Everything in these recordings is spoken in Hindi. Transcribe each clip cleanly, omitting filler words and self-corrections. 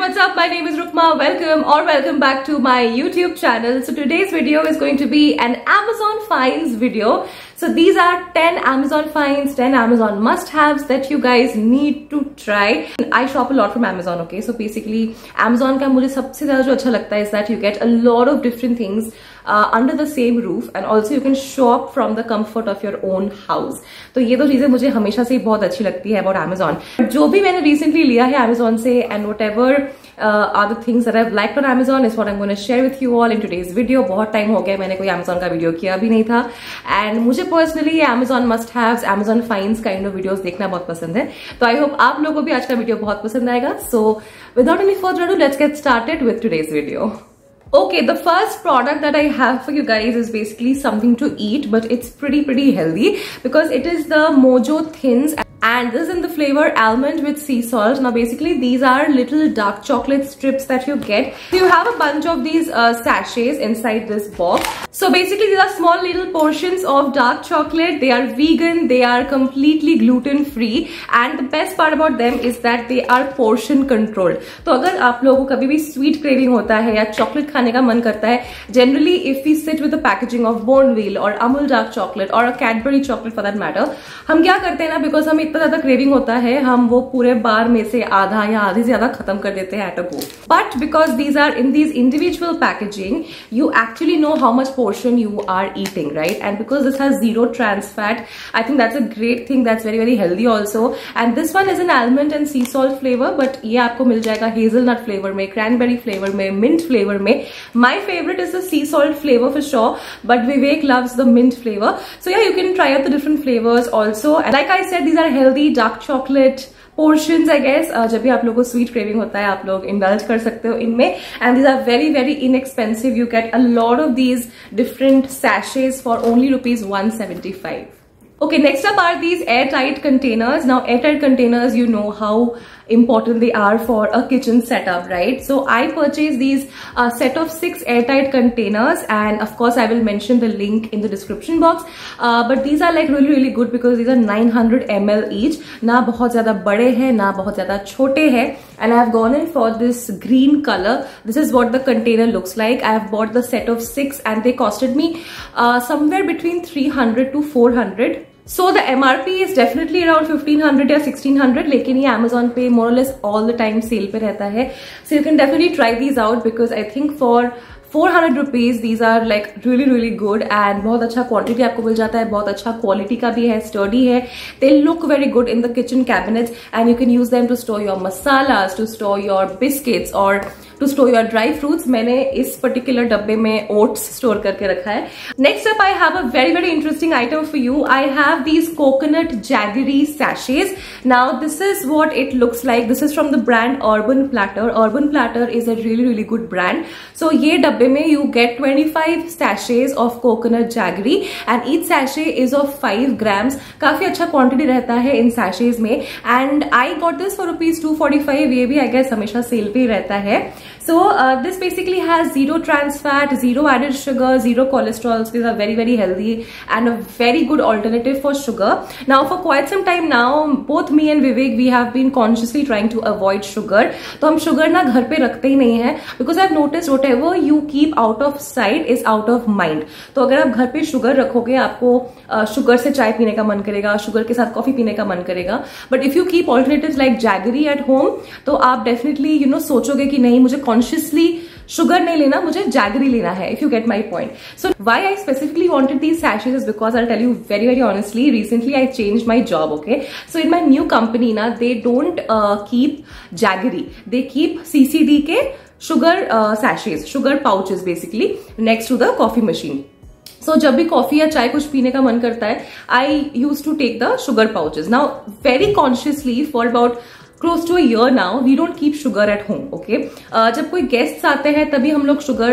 what's up? My name is Rukma. Welcome back to my YouTube channel. So today's video is going to be an Amazon finds video. So these are 10 Amazon finds, 10 Amazon must-haves that you guys need to try. I shop a lot from Amazon, okay? So basically Amazon का मुझे सबसे ज़्यादा जो अच्छा लगता है is that you get a lot of different things under the same roof, and also you can shop from the comfort of your own house. तो ये दो चीजें मुझे हमेशा से बहुत अच्छी लगती है about Amazon. जो भी मैंने recently लिया है Amazon से, and whatever are the things that I've liked on Amazon is what I'm going to share with you all in today's video. बहुत टाइम हो गया मैंने कोई Amazon का वीडियो किया भी नहीं था, and मुझे personally Amazon must haves, Amazon finds kind of videos देखना बहुत पसंद है. तो I hope आप लोगों को भी आज का वीडियो बहुत पसंद आएगा. So without any further ado, let's get started with today's video. Okay, the first product that I have for you guys is basically something to eat, but it's pretty healthy because it is the Mojo Thins, and this is in the flavor almond with sea salt. Now basically these are little dark chocolate strips that you get. So you have a bunch of these sachets inside this box. So basically these are small little portions of dark chocolate. They are vegan, they are completely gluten free, and the best part about them is that they are portion controlled. तो अगर आप लोगों को कभी भी sweet craving होता है या chocolate खाने का मन करता है, generally if we sit with the packaging of Bournville or Amul dark chocolate or a Cadbury chocolate for that matter, हम क्या करते हैं ना, because हमें इतना ज्यादा craving होता है, हम वो पूरे बार में से आधा या आधी से ज्यादा खत्म कर देते हैं at a go. But because these are in these individual packaging, you actually know how much portion you are eating, right? And because this has zero trans fat, I think that's a great thing. That's very healthy also. And this one is an almond and sea salt flavor, but ये आपको मिल जाएगा hazelnut flavor में, cranberry flavor में, mint flavor में. My favorite is the sea salt flavor for sure, but Vivek loves the mint flavor. So yeah, you can try out the different flavors also. And like I said, these are healthy dark chocolate portions, I guess. जब भी आप लोगों को sweet craving होता है, आप लोग indulge कर सकते हो इनमें. And these are very inexpensive. You get a lot of these different sachets for only ₹175. Okay, next up are these airtight containers. Now airtight containers, you know how important they are for a kitchen setup, right? So I purchased these set of 6 airtight containers, and of course I will mention the link in the description box. But these are like really good because these are 900 ml each. ना बहुत ज़्यादा बड़े हैं, ना बहुत ज़्यादा छोटे हैं. And I have gone in for this green color. This is what the container looks like. I have bought the set of 6 and they costed me somewhere between 300 to 400. So the MRP is definitely around 1500 या 1600, लेकिन ये Amazon पे more or less all the time sale पे रहता है. So you can definitely try these out because I think for 400 rupees these are like really good, and बहुत अच्छा quantity आपको मिल जाता है, बहुत अच्छा quality का भी है, sturdy है. They look very good in the kitchen cabinets, and you can use them to store your masalas, to store your biscuits, or to store your dry fruits. मैंने इस particular डब्बे में oats store करके रखा है. Next up I have a very interesting item for you. I have these coconut jaggery sachets. Now this is what it looks like. This is from the brand Urban Platter. Urban Platter is a really good brand. So ये डब्बे में you get 25 sachets of coconut jaggery, and each sachet is of 5 grams. काफी अच्छा quantity रहता है इन sachets में, and I got this for ₹245. ये भी I guess हमेशा सेल पे ही रहता है. So this basically has zero trans fat, zero added sugar, zero cholesterol. So these are very healthy and a very good alternative for sugar. Now for quite some time now, both me and Vivek, we have been consciously trying to avoid sugar. तो हम sugar ना घर पे रखते ही नहीं है, because I've noticed whatever you keep out of sight is out of mind. तो अगर आप घर पे sugar रखोगे, आपको sugar से चाय पीने का मन करेगा, sugar के साथ coffee पीने का मन करेगा. But if you keep alternatives like jaggery at home, तो आप definitely सोचोगे कि नहीं, मुझे consciously sugar नहीं लेना, मुझे jaggery लेना है, if you get my point. So why I specifically wanted these sachets is because I'll tell you very honestly, recently I changed my job, okay? So in my new company na, they don't keep jaggery, they keep CCD के sugar sachets, sugar pouches basically next to the coffee machine. So जब भी कॉफी या चाय कुछ पीने का मन करता है, I used to take the sugar pouches. Now very consciously for about close to a year now, we don't keep sugar at home, okay? जब कोई guests आते हैं तभी हम लोग sugar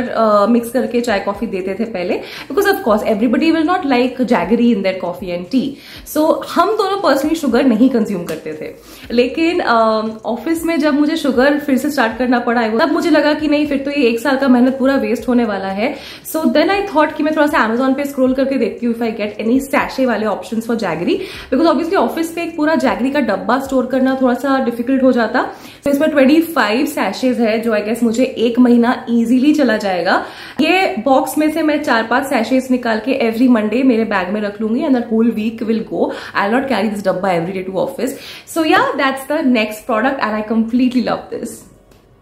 mix करके चाय कॉफी देते थे पहले, because of course everybody will not like jaggery in their coffee and tea. So हम दोनों personally sugar नहीं consume करते थे, लेकिन ऑफिस में जब मुझे sugar फिर से start करना पड़ा है, तब मुझे लगा कि नहीं, फिर तो ये 1 साल का मेहनत पूरा waste होने वाला है. So then I thought कि मैं थोड़ा सा Amazon पे scroll करके देखती हूँ if I get any sachet वाले options for jaggery, because obviously office पे एक पूरा jaggery का डब्बा store करना थोड़ा सा डिफिकल्ट हो जाता। तो इसमें 25 सैशेज है जो आई गेस मुझे 1 महीना इजीली चला जाएगा। ये बॉक्स में से मैं 4-5 सैशेज निकाल के एवरी मंडे मेरे बैग में रख लूंगी and that whole week will go. I not carry this डब्बा every day to office. So yeah that's the next product and I completely love this.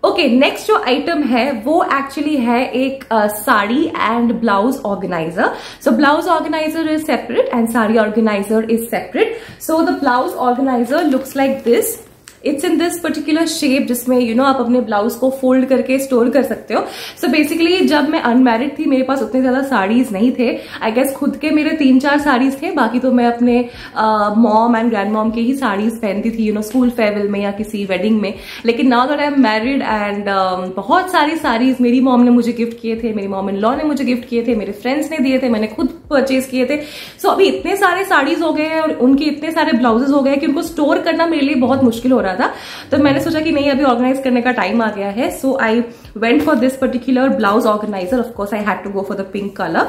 Okay, next जो आइटम है वो एक्चुअली है एक sari and blouse organiser. So blouse organiser is separate and sari organiser is separate. So the blouse organiser looks like this. It's in this particular shape जिसमें आप अपने ब्लाउज को फोल्ड करके स्टोर कर सकते हो। सो बेसिकली जब मैं अनमैरिड थी मेरे पास उतने ज्यादा साड़ीज नहीं थे। आई गेस खुद के मेरे 3-4 साड़ीज थे, बाकी तो मैं अपने मॉम एंड ग्रैंड मॉम के ही साड़ीज पहनती थी स्कूल फेयरवेल में या किसी वेडिंग में। लेकिन now that I am married and बहुत सारी साड़ीज मेरी मॉम ने मुझे गिफ्ट किए थे, मेरी मॉम इन लॉ ने मुझे गिफ्ट किए थे, मेरे फ्रेंड्स ने दिए थे, मैंने खुद परचेज किए थे। सो अभी इतने सारे साड़ीज हो गए हैं और उनके इतने सारे ब्लाउजेज हो गए कि उनको स्टोर करना मेरे लिए बहुत मुश्किल हो रहा था। तो मैंने सोचा कि नहीं, अभी ऑर्गेनाइज करने का टाइम आ गया है। सो आई went for this particular blouse organizer. Of course I had to go for the pink color.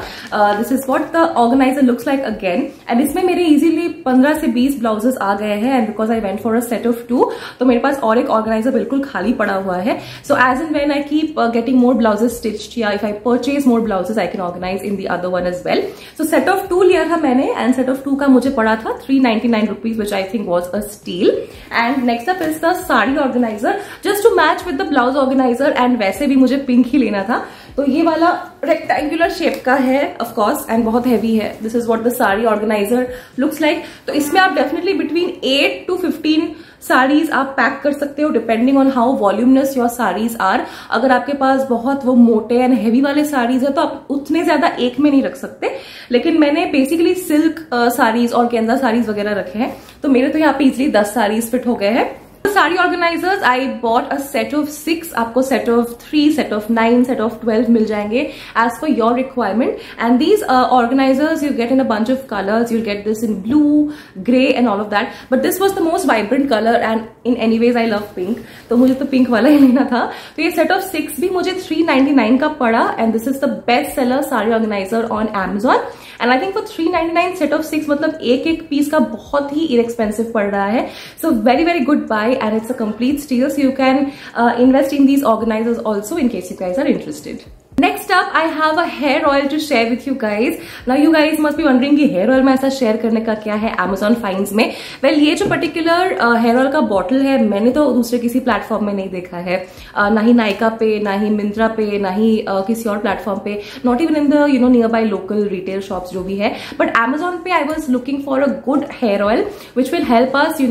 This is what the organizer looks like again, and इसमें मेरे easily 15 से 20 ब्लाउजेस आ गए हैं and because I went for a set of 2, तो मेरे पास और एक ऑर्गेनाइजर बिल्कुल खाली पड़ा हुआ है। So as and when I keep getting more blouses stitched, या if I purchase more blouses I can organize in the other one as well. So set of 2 लिया था मैंने and set of 2 का मुझे पड़ा था 399 rupees, which I think was a steal. And next up is the sari organiser, just to match with the blouse organizer, and वैसे भी मुझे पिंक ही लेना था। तो ये वाला रेक्टेंगुलर शेप का है ऑफ कोर्स एंड बहुत हैवी है। This is what the sari organiser looks like. तो इसमें आप डेफिनेटली बिटवीन 8 to 15 साड़ीज आप पैक कर सकते हो depending on how voluminous your saris are. अगर आपके पास बहुत वो मोटे एंड हैवी वाले साड़ीज है तो आप उतने ज्यादा एक में नहीं रख सकते, लेकिन मैंने बेसिकली सिल्क साड़ीज और गेंजा साड़ीज वगैरह रखे हैं, तो मेरे तो यहाँ पे इजिली 10 साड़ीज फिट हो गए हैं। Sari organisers I bought a set of 6, आपको set of 3, set of 9, set of 12 मिल जाएंगे as per your requirement. And these organisers you get in a bunch of colours, you get this in blue, grey and all of that, but this was the most vibrant colour and in anyways I love pink, तो मुझे तो पिंक वाला ही लेना था। तो ये सेट ऑफ 6 भी मुझे 399 का पड़ा and this is the best seller sari organiser on Amazon। And I think for 399 set of 6 मतलब एक पीस का बहुत ही इनएक्सपेंसिव पड़ रहा है। So very very good buy and it's a complete steal, so you can invest in these organizers also in case you guys are interested. Next up, I have a hair oil to share with you guys. Now you guys must be wondering कि hair oil में ऐसा share करने का क्या है Amazon Finds में। Well, ये जो particular hair oil का bottle है मैंने तो दूसरे किसी प्लेटफॉर्म में नहीं देखा है, ना ही नाइका पे, ना ही मिंत्रा पे, ना ही किसी और प्लेटफॉर्म पे, not even in the nearby local retail shops जो भी है। बट Amazon पे I was looking for a good hair oil which will help us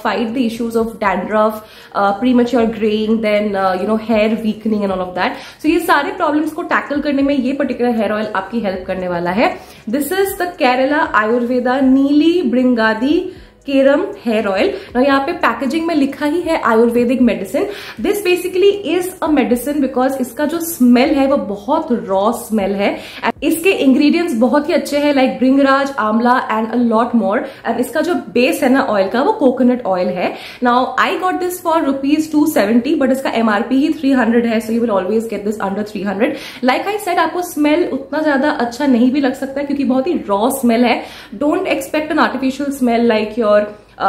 fight the issues of dandruff, premature greying, then hair weakening and all of that. So ये सारे प्रॉब्लम्स को टैकल करने में ये पर्टिकुलर हेयर ऑयल आपकी हेल्प करने वाला है। This is the Kerala Ayurveda Neeli Bringadi carrom hair oil. यहाँ पे पैकेजिंग में लिखा ही है Ayurvedic medicine. This basically is a medicine because इसका जो स्मेल है वो बहुत रॉ स्मेल है। इसके इंग्रेडिएंट्स बहुत ही अच्छे हैं लाइक ब्रिंगराज, आंवला and a lot more. And इसका जो बेस है ना ऑयल का वो कोकोनट ऑयल है। Now I got this for ₹270 but इसका MRP ही 300 है, so you will always get this under 300। Like I said आपको स्मेल उतना ज्यादा अच्छा नहीं भी लग सकता क्योंकि बहुत ही रॉ स्मेल है। Don't expect an artificial smell like your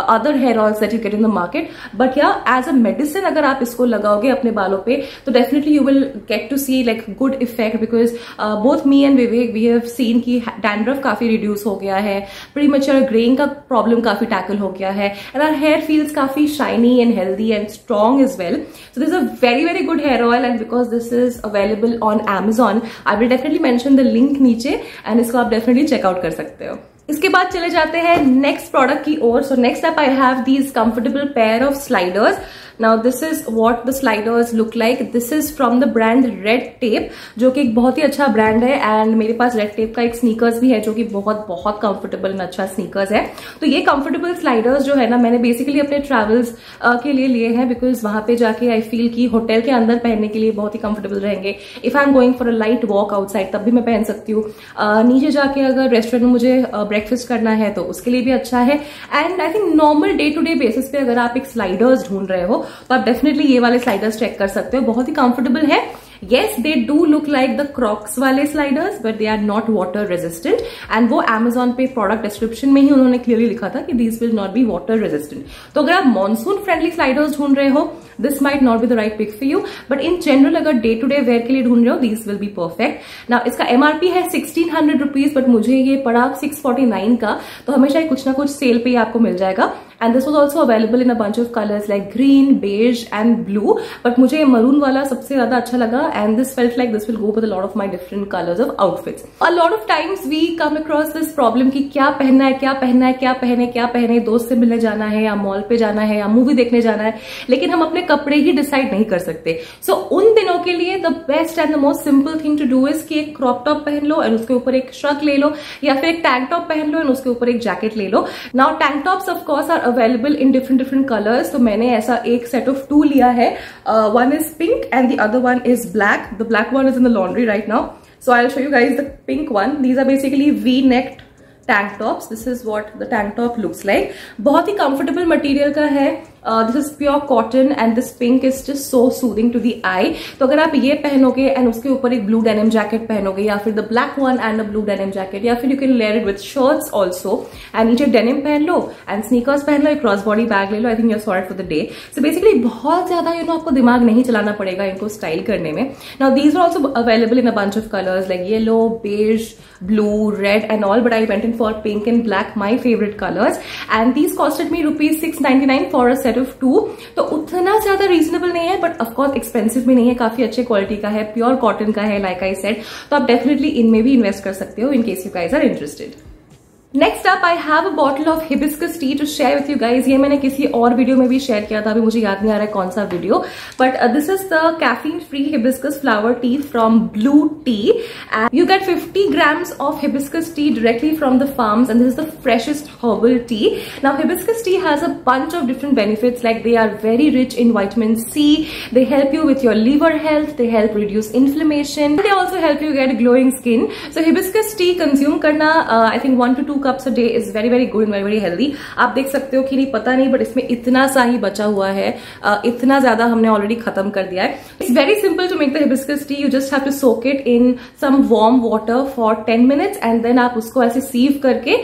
other hair oils that you get in the market, but yeah, as a medicine अगर आप इसको लगाओगे अपने बालों पे तो definitely you will get to see like good effect because both me and Vivek we have seen कि dandruff काफी reduce हो गया है, premature graying का problem काफी tackle हो गया है, and our hair feels काफी shiny and healthy and strong as well. So this is a very very good hair oil and because this is available on Amazon, I will definitely mention the link नीचे and इसको आप definitely check out कर सकते हो। इसके बाद चले जाते हैं नेक्स्ट प्रोडक्ट की ओर। So next up I have these comfortable pair of sliders. Now this is what the sliders look like. This is from the brand Red Tape जो कि एक बहुत ही अच्छा ब्रांड है एंड मेरे पास रेड टेप का एक स्नीकर्स भी है जो कि बहुत बहुत कंफर्टेबल एंड अच्छा स्नीकर्स है। तो ये कंफर्टेबल स्लाइडर्स जो है ना मैंने बेसिकली अपने ट्रैवल्स के लिए लिए हैं बिकॉज वहां पे जाके आई फील कि होटल के अंदर पहनने के लिए बहुत ही कंफर्टेबल रहेंगे। If I am going for a light walk outside तब भी मैं पहन सकती हूँ। नीचे जाके अगर रेस्टोरेंट में मुझे ब्रेकफास्ट करना है तो उसके लिए भी अच्छा है। And I think normal day to day basis पे अगर आप एक स्लाइडर्स ढूंढ रहे हो तो आप डेफिनेटली ये वाले स्लाइडर्स चेक कर सकते हो, बहुत ही कंफर्टेबल है। Yes they do look like the Crocs वाले sliders but they are not water resistant, and वो Amazon पे प्रोडक्ट डिस्क्रिप्शन में ही उन्होंने क्लियरली लिखा था कि these will not be water resistant. तो अगर आप मॉनसून फ्रेंडली स्लाइडर्स ढूंढ रहे हो, this might not be the right pick for you, but in general अगर डे टू डे वेयर के लिए ढूंढ रहे हो, these will be perfect. Now इसका MRP है 1600 रुपीज, बट मुझे ये पड़ा 649 का, तो हमेशा कुछ ना कुछ सेल पे ही आपको मिल जाएगा। And this was also available in a bunch of colours like green, beige and blue, but मुझे मरून वाला सबसे ज्यादा अच्छा लगा, and this felt like this will go with a lot of my different colours of outfits. A lot of times we come across this problem कि क्या पहनना है, क्या पहनना है, क्या पहने, दोस्त से मिलने जाना है या मॉल पे जाना है या मूवी देखने जाना है, लेकिन हम अपने कपड़े ही डिसाइड नहीं कर सकते। सो उन दिनों के लिए the best and the most simple thing to do is कि एक क्रॉप टॉप पहन लो एंड उसके ऊपर एक श्रग ले लो, या फिर एक टैंक टॉप पहन लो एंड उसके ऊपर एक जैकेट ले लो। Now tank tops of course are available in different colors, तो मैंने ऐसा एक set of 2 लिया है, one is pink and the other one is black. The black one is in the laundry right now, so I'll show you guys the pink one. These are basically V-necked tank tops. This is what the tank top looks like. बहुत ही comfortable material का है, this is pure cotton and this pink is just so soothing to the eye. तो अगर आप ये पहनोगे एंड उसके ऊपर एक ब्लू डेनिम जैकेट पहनोगे, या फिर the black one and the blue denim jacket, या फिर you can layer it with shirts also, and नीचे डेनिम पहन लो एंड स्नीकर्स पहन लो, एक क्रॉस बॉडी बैग ले लो, I think you are sorted for the day. So basically बहुत ज्यादा आपको दिमाग नहीं चलाना पड़ेगा इनको स्टाइल करने में। Now these are also available in a bunch of colours like yellow, beige, blue, red and all, but I went in for pink and black, my favorite colors, and these costed me rupees 699 for a set of 2. तो उतना ज्यादा रीजनेबल नहीं है, बट ऑफकोर्स एक्सपेंसिव भी नहीं है, काफी अच्छे क्वालिटी का है, प्योर कॉटन का है लाइक आई सेड, तो आप डेफिनेटली इनमें भी इन्वेस्ट कर सकते हो in case you guys are interested. Next up I have a bottle of hibiscus tea to share with you guys. ये मैंने किसी और वीडियो में भी शेयर किया था, अभी मुझे याद नहीं आ रहा है कौन सा video, but this is the caffeine free hibiscus flower T from blue T, and you get 50 grams of hibiscus tea directly from the farms, and this is the freshest herbal tea. Now hibiscus tea has a bunch of different benefits, like they are very rich in vitamin C, they help you with your liver health, they help reduce inflammation, they also help you get glowing skin. So hibiscus tea consume करना I think 1 to 2 cups a day is very very good and very very healthy. आप देख सकते हो कि नहीं पता नहीं, बट इसमें इतना सा ही बचा हुआ है, इतना ज्यादा हमने ऑलरेडी खत्म कर दिया है। It's very simple to make the hibiscus tea, you just have to soak it in some warm water for 10 minutes and then आप उसको ऐसे सीव करके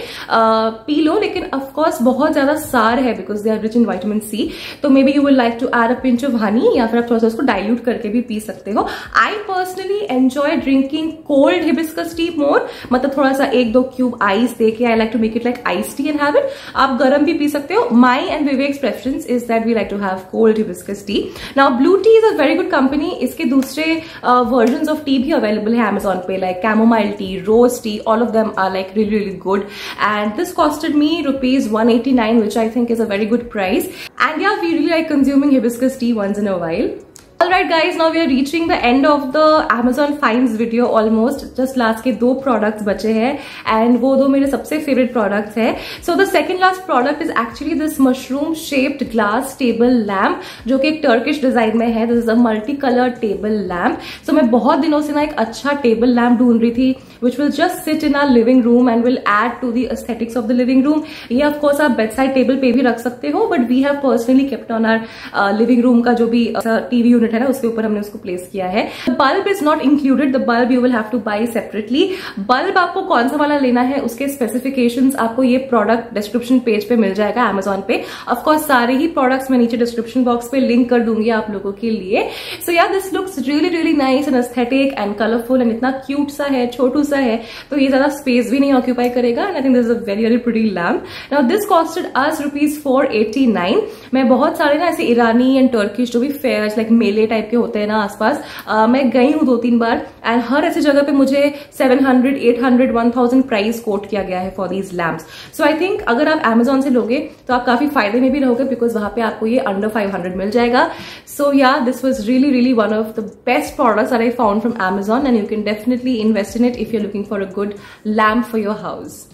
पी लो, लेकिन ऑफकोर्स बहुत ज्यादा सार है because they are rich in vitamin C, तो maybe you will like to add a pinch of honey, या फिर आप थोड़ा सा उसको डाइल्यूट करके भी पी सकते हो। I personally enjoy drinking cold hibiscus tea more, मतलब थोड़ा सा 1-2 क्यूब आइस देके I like to make it like ice tea and have it. आप गर्म भी पी सकते हो। My and Vivek's preference is that we like to have cold hibiscus tea. Now Blue Tea is a very good company, इसके दूसरे वर्जन ऑफ टी भी अवेलेबल है Amazon पे, like chamomile T, rose tea, all of them are like really really good, and this costed me rupees 189, which I think is a very good price, and yeah, we really like consuming hibiscus tea once in a while. Alright guys, now we are reaching the end of the Amazon finds video almost. Just last के 2 products बचे हैं, and वो 2 मेरे सबसे favorite products हैं. So the second last product is actually this mushroom shaped glass table lamp, जो कि एक Turkish design में है. This is a multicolored table lamp. So मैं बहुत दिनों से ना एक अच्छा table lamp ढूंढ रही थी, which will just sit in our living room and will add to the aesthetics of the living room. ये of course आप bedside table पे भी रख सकते हो, but we have personally kept on our living room का जो भी TV unit है ना, उसके ऊपर हमने उसको प्लेस किया है. Bulb is not included, the bulb you will have to buy separately. Bulb आपको कौन सा वाला लेना है, उसके स्पेसिफिकेशंस आपको ये प्रोडक्ट डिस्क्रिप्शन पेज पे मिल जाएगा Amazon पे. ऑफ कोर्स सारे ही प्रोडक्ट्स मैं नीचे डिस्क्रिप्शन बॉक्स पे लिंक कर दूंगी आप लोगों के लिए. सो yeah this looks really really nice and aesthetic and colourful and इतना क्यूट सा है, छोटू सा है, तो ये ज्यादा स्पेस भी नहीं ऑक्यूपाई करेगा. And I think this is a very very pretty lamp. Now this costed us ₹489. मैं बहुत सारे ना ऐसे ईरानी एंड टर्किश जो भी फेयर्स लाइक मेले टाइप के होते हैं ना आसपास, मैं गई हूँ 2-3 बार, एंड हर ऐसी जगह पे मुझे 700, 800, 1000 प्राइस कोट किया गया है for these lamps. So I think अगर आप Amazon से लोगे तो आप काफी फायदे में भी रहोगे, बिकॉज वहां पे आपको ये अंडर 500 मिल जाएगा. So yeah this was really really one of the best products that I found from Amazon, and you can definitely invest in it if you are looking for a good lamp for your house.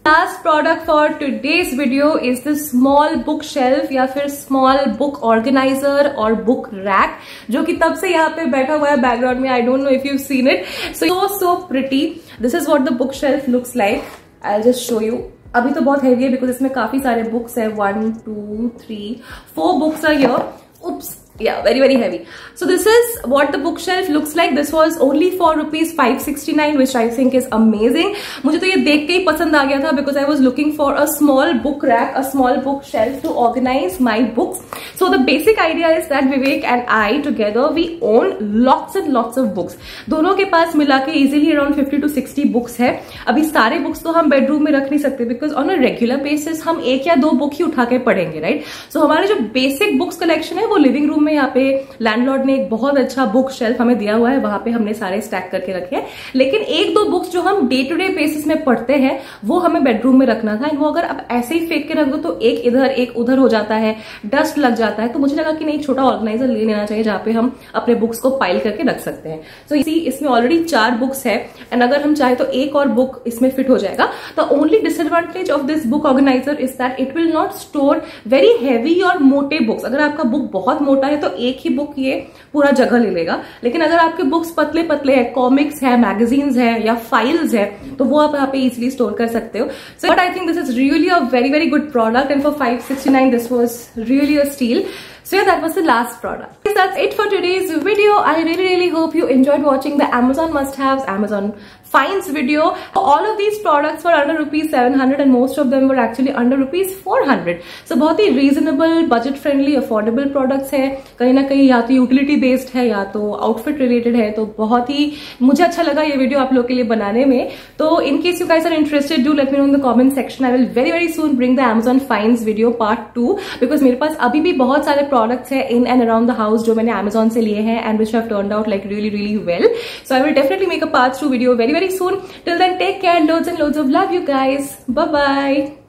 Last product for today's video is this small book shelf या फिर small book organizer और book rack, जो कि तब से यहाँ पे बैठा हुआ है बैकग्राउंड में. I don't know if you've seen it. So pretty. This is what the book shelf looks like. I'll just show you. अभी तो बहुत heavy है because इसमें काफी सारे books है. 1, 2, 3, 4 books are here. Oops. Yeah, very very heavy. So this is what the bookshelf looks like. This was only for rupees 569, which I think is amazing. मुझे तो ये देख के ही पसंद आ गया था because I was looking for a small book rack, a small bookshelf to organize my books. So the basic idea is that Vivek and I together we own lots and lots of books. दोनों के पास मिला के easily around 50 to 60 books है. अभी सारे books तो हम bedroom में रख नहीं सकते because on a regular basis हम एक या दो book ही उठा के पढ़ेंगे, right? So हमारे जो basic books collection है वो living room में यहाँ पे लैंडलॉर्ड ने एक बहुत अच्छा बुक शेल्फ हमें दिया हुआ है, वहां पे हमने सारे स्टैक करके रखे हैं. लेकिन एक दो बुक्स जो हम डे टू डे बेसिस में पढ़ते हैं वो हमें बेडरूम में रखना था. वो अगर आप ऐसे ही फेंक के रख दो तो एक इधर एक उधर हो जाता है, डस्ट लग जाता है. तो मुझे लगा कि नहीं, छोटा ऑर्गेनाइजर ले लेना चाहिए जहां पे हम अपने बुक्स को पाइल करके रख सकते हैं. तो इसमें ऑलरेडी 4 बुक्स है एंड अगर हम चाहे तो एक और बुक इसमें फिट हो जाएगा. The only disadvantage of this book organiser is that it will not store very heavy और मोटे बुक्स. अगर आपका बुक बहुत मोटा है तो एक ही बुक ये पूरा जगह ले लेगा. लेकिन अगर आपके बुक्स पतले पतले हैं, कॉमिक्स है, मैगजीन्स है या फाइल्स है, तो वो आप यहाँ पे इजिली स्टोर कर सकते हो. So but I think this is really a very very good product and for 569 this was really a steel. So yeah, that was the last product. That's it for today's video. I really hope you enjoyed watching the Amazon must-haves, Amazon finds video. All of these products were under rupees 700 and most of them were actually under rupees 400. So बहुत ही reasonable, budget friendly, affordable products है. कहीं ना कहीं या तो utility based है या तो outfit related है. तो बहुत ही मुझे अच्छा लगा ये वीडियो आप लोग के लिए बनाने में. तो in case you guys are interested, do let me know in the comment section. I will very soon bring the Amazon finds video part 2 because मेरे पास अभी भी बहुत सारे products है in and around the house जो मैंने Amazon से लिए हैं and which have turned out like really well. So I will definitely make a part 2 video very soon. Till then, take care, loads and loads of love you guys. Bye bye.